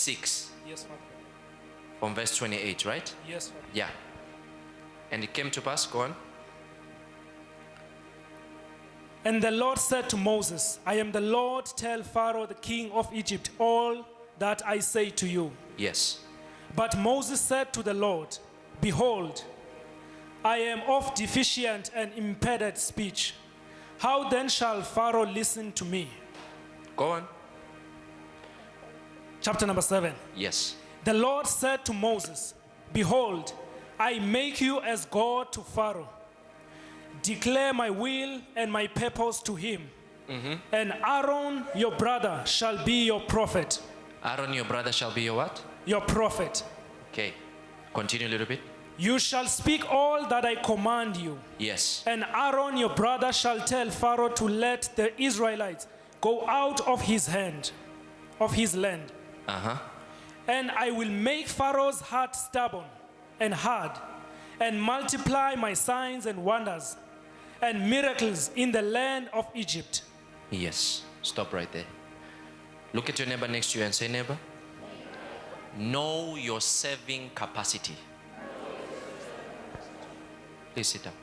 6. Yes, Father. From verse 28, right? Yes, Father. Yeah. And it came to pass, go on. And the Lord said to Moses, I am the Lord, tell Pharaoh the king of Egypt all that I say to you. Yes. But Moses said to the Lord, behold, I am of deficient and impeded speech. How then shall Pharaoh listen to me? Go on. Chapter number 7. Yes. The Lord said to Moses, behold, I make you as God to Pharaoh. Declare my will and my purpose to him. And Aaron, your brother, shall be your prophet. Aaron, your brother, shall be your what? Your prophet. Okay. Continue a little bit. You shall speak all that I command you. Yes. And Aaron, your brother, shall tell Pharaoh to let the Israelites go out of his hand, of his land. And I will make Pharaoh's heart stubborn and hard, and multiply my signs and wonders and miracles in the land of Egypt. Yes. Stop right there. Look at your neighbor next to you and say, neighbor, know your saving capacity. Please sit down.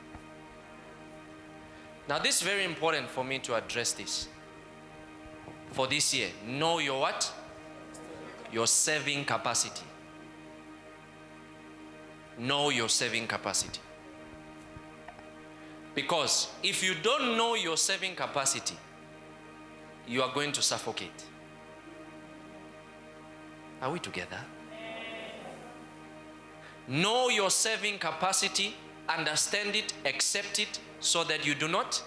Now this is very important for me to address this. For this year, know your what? Your saving capacity. Know your saving capacity. Because if you don't know your saving capacity, you are going to suffocate. Are we together? Know your saving capacity, understand it, accept it, so that you do not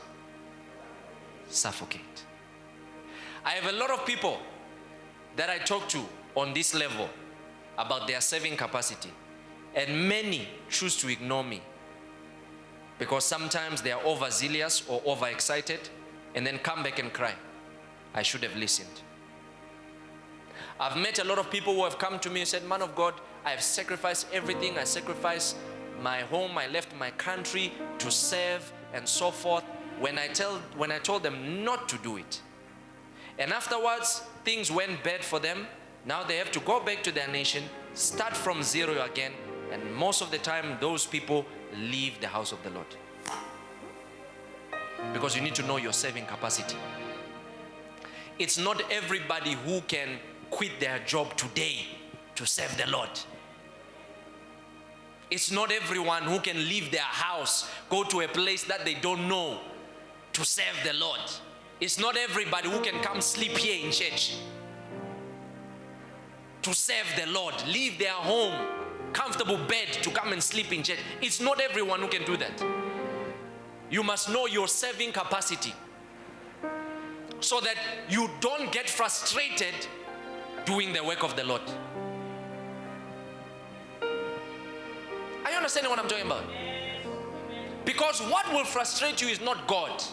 suffocate. I have a lot of people that I talk to on this level about their saving capacity, and many choose to ignore me because sometimes they are overzealous or overexcited and then come back and cry, I should have listened. I've met a lot of people who have come to me and said, man of God, I have sacrificed everything. I sacrificed my home, I left my country to serve and so forth, when I told them not to do it. And afterwards, things went bad for them. Now they have to go back to their nation, start from zero again, and most of the time those people leave the house of the Lord. Because you need to know your saving capacity. It's not everybody who can quit their job today to serve the Lord. It's not everyone who can leave their house, go to a place that they don't know to serve the Lord. It's not everybody who can come sleep here in church to serve the Lord, leave their home, comfortable bed to come and sleep in church. It's not everyone who can do that. You must know your serving capacity so that you don't get frustrated doing the work of the Lord. Are you understanding what I'm talking about? Because what will frustrate you is not God.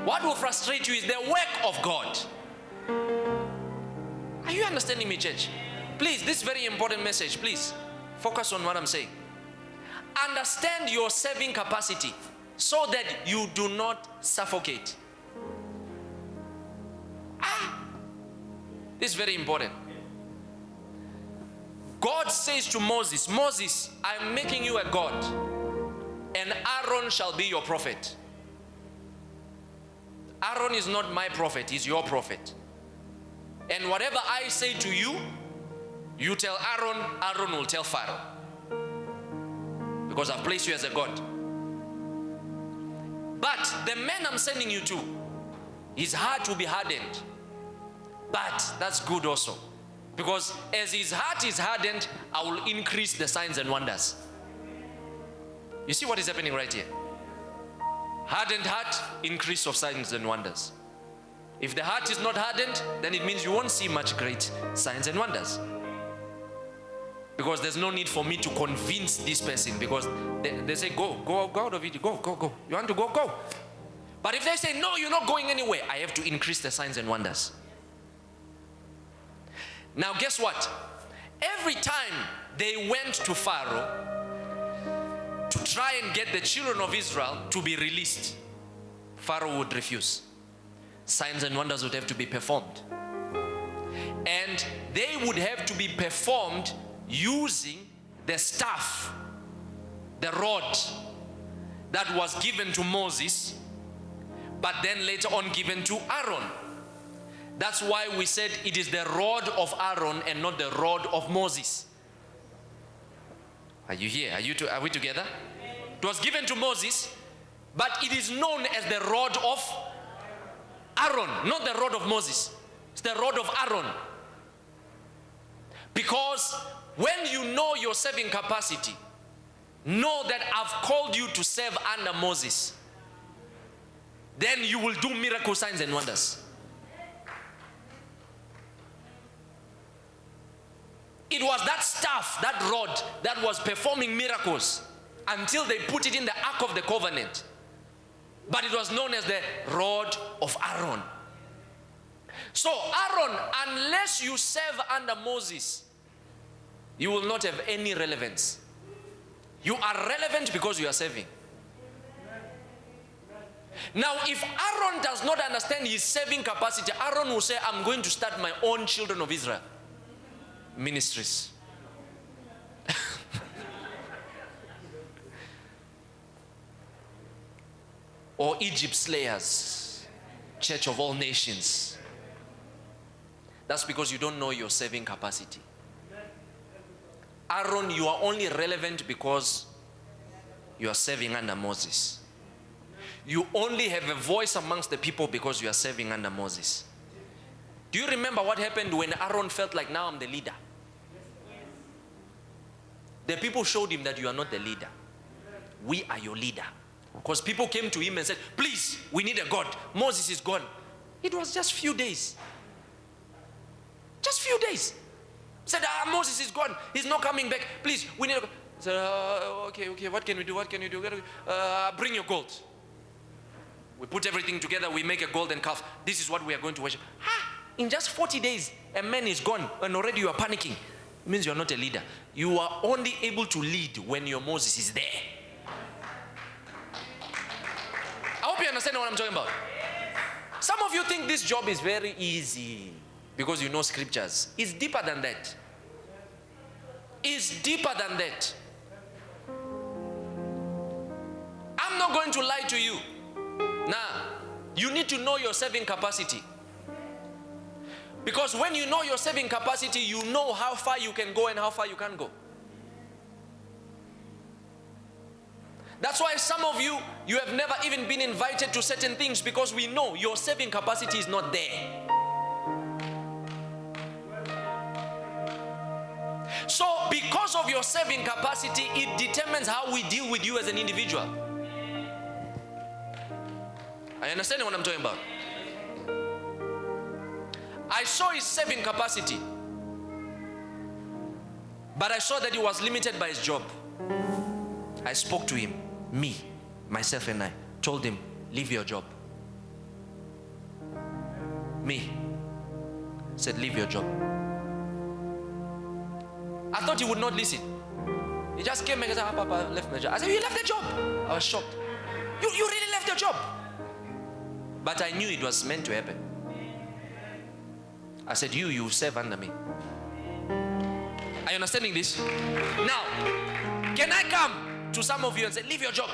What will frustrate you is the work of God. Are you understanding me, church? Please, this very important message, please focus on what I'm saying. Understand your serving capacity so that you do not suffocate. This is very important. God says to Moses, Moses, I'm making you a God, and Aaron shall be your prophet. Aaron is not my prophet, he's your prophet. And whatever I say to you, you tell Aaron, Aaron will tell Pharaoh. Because I've placed you as a God. But the man I'm sending you to, his heart will be hardened. But that's good also. Because as his heart is hardened, I will increase the signs and wonders. You see what is happening right here? Hardened heart, increase of signs and wonders. If the heart is not hardened, then it means you won't see much great signs and wonders. Because there's no need for me to convince this person, because they say, go out of it, go. You want to go, go. But if they say, no, you're not going anywhere, I have to increase the signs and wonders. Now guess what? Every time they went to Pharaoh to try and get the children of Israel to be released, Pharaoh would refuse. Signs and wonders would have to be performed. and they would have to be performed using the staff, the rod that was given to Moses, but then later on given to Aaron. That's why we said it is the rod of Aaron and not the rod of Moses. Are you here? Are we together? It was given to Moses, but it is known as the rod of Aaron, not the rod of Moses. It's the rod of Aaron. Because when you know your serving capacity, know that I've called you to serve under Moses, then you will do miracle signs and wonders. It was that staff, that rod, that was performing miracles until they put it in the Ark of the Covenant. But it was known as the rod of Aaron. So Aaron, unless you serve under Moses, you will not have any relevance. You are relevant because you are serving. Now, if Aaron does not understand his serving capacity, Aaron will say, I'm going to start my own children of Israel ministries. Or Egypt Slayers, Church of All Nations. That's because you don't know your serving capacity. Aaron, you are only relevant because you are serving under Moses. You only have a voice amongst the people because you are serving under Moses. Do you remember what happened when Aaron felt like, now I'm the leader? The people showed him that you are not the leader. We are your leader. Because people came to him and said, please, we need a God. Moses is gone. It was just few days. Just few days. Said, Moses is gone. He's not coming back. Please, we need a God. Said, okay, what can we do? What can you do? Bring your gold. We put everything together. We make a golden calf. This is what we are going to worship. In just 40 days, a man is gone and already you are panicking. It means you are not a leader. You are only able to lead when your Moses is there. I hope you understand what I'm talking about. Some of you think this job is very easy because you know scriptures. It's deeper than that. It's deeper than that. I'm not going to lie to you. Now, you need to know your serving capacity. Because when you know your serving capacity, you know how far you can go and how far you can't go. That's why some of you, you have never even been invited to certain things because we know your serving capacity is not there. So because of your serving capacity, it determines how we deal with you as an individual. I understand what I'm talking about. I saw his serving capacity, but I saw that he was limited by his job. I spoke to him, myself and I, told him, leave your job. Said, leave your job. I thought he would not listen. He just came and said, Papa, left my job. I said, you left the job? I was shocked. You really left your job? But I knew it was meant to happen. I said, you serve under me. Are you understanding this? Now, can I come to some of you and say, leave your job?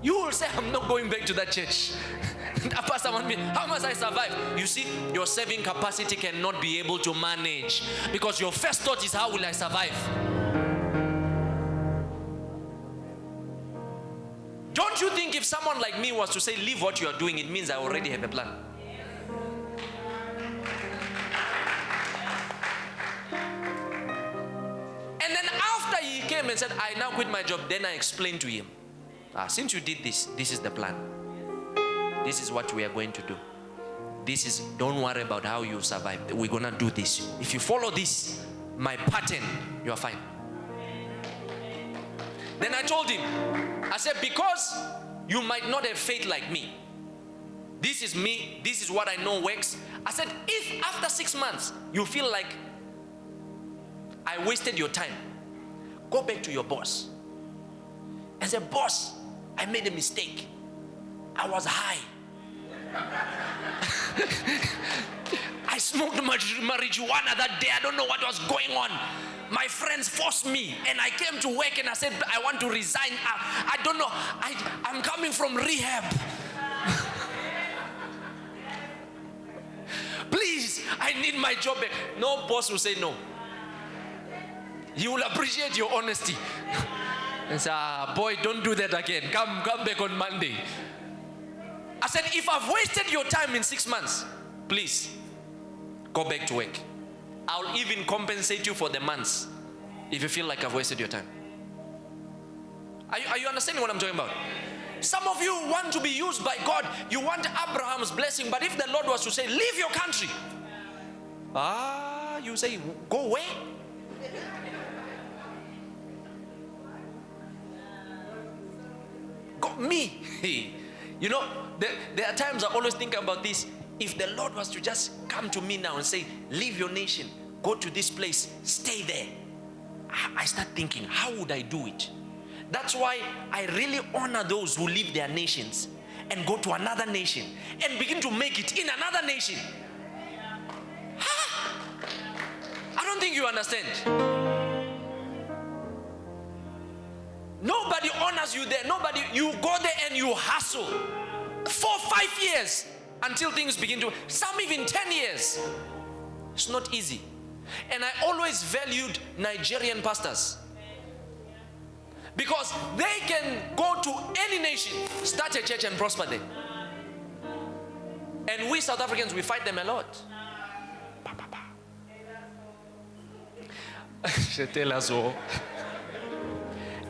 You will say, I'm not going back to that church. Pastor, how must I survive? You see, your serving capacity cannot be able to manage because your first thought is, how will I survive? Don't you think if someone like me was to say, leave what you are doing, it means I already have a plan? And then after he came and said, I now quit my job, then I explained to him, since you did this, this is the plan. This is what we are going to do. Don't worry about how you survive. We're going to do this. If you follow this, my pattern, you are fine. Then I told him, I said, because you might not have faith like me. This is me. This is what I know works. I said, if after 6 months you feel like I wasted your time, go back to your boss and say, boss, I made a mistake. I was high. I smoked marijuana that day. I don't know what was going on. My friends forced me, and I came to work and I said, I want to resign. I don't know. I'm coming from rehab. Please, I need my job back. No boss will say no. He will appreciate your honesty. And say, boy, don't do that again. Come back on Monday. I said, if I've wasted your time in 6 months, please, go back to work. I'll even compensate you for the months if you feel like I've wasted your time. Are you understanding what I'm talking about? Some of you want to be used by God. You want Abraham's blessing, but if the Lord was to say, leave your country, you say, go where? Me. You know, there are times I always think about this. If the Lord was to just come to me now and say, leave your nation, go to this place, stay there, I start thinking, how would I do it? That's why I really honor those who leave their nations and go to another nation and begin to make it in another nation. I don't think you understand. Nobody honors you there. Nobody, you go there and you hustle 4-5 years until things begin to, some even 10 years. It's not easy. And I always valued Nigerian pastors because they can go to any nation, start a church and prosper there. And we South Africans, we fight them a lot.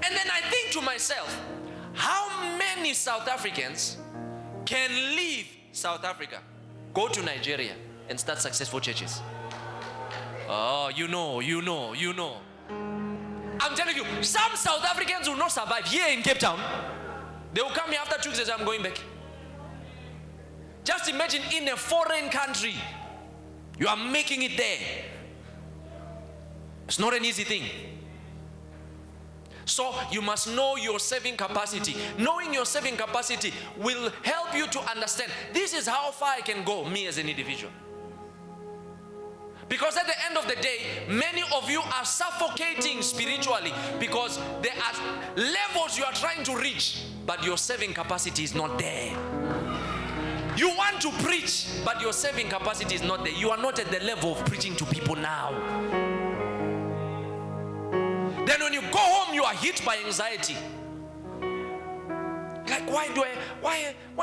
And then I think to myself, how many South Africans can leave South Africa, go to Nigeria, and start successful churches? Oh, you know. I'm telling you, some South Africans will not survive here in Cape Town. They will come here after 2 days, I'm going back. Just imagine in a foreign country, you are making it there. It's not an easy thing. So you must know your saving capacity. Knowing your saving capacity will help you to understand, this is how far I can go, me as an individual. Because at the end of the day, many of you are suffocating spiritually because there are levels you are trying to reach, but your saving capacity is not there. You want to preach, but your saving capacity is not there. You are not at the level of preaching to people now. Then when you go home, you are hit by anxiety. Like, why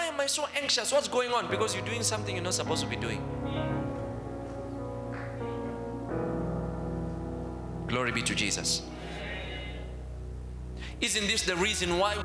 am I so anxious? What's going on? Because you're doing something you're not supposed to be doing. Glory be to Jesus. Isn't this the reason why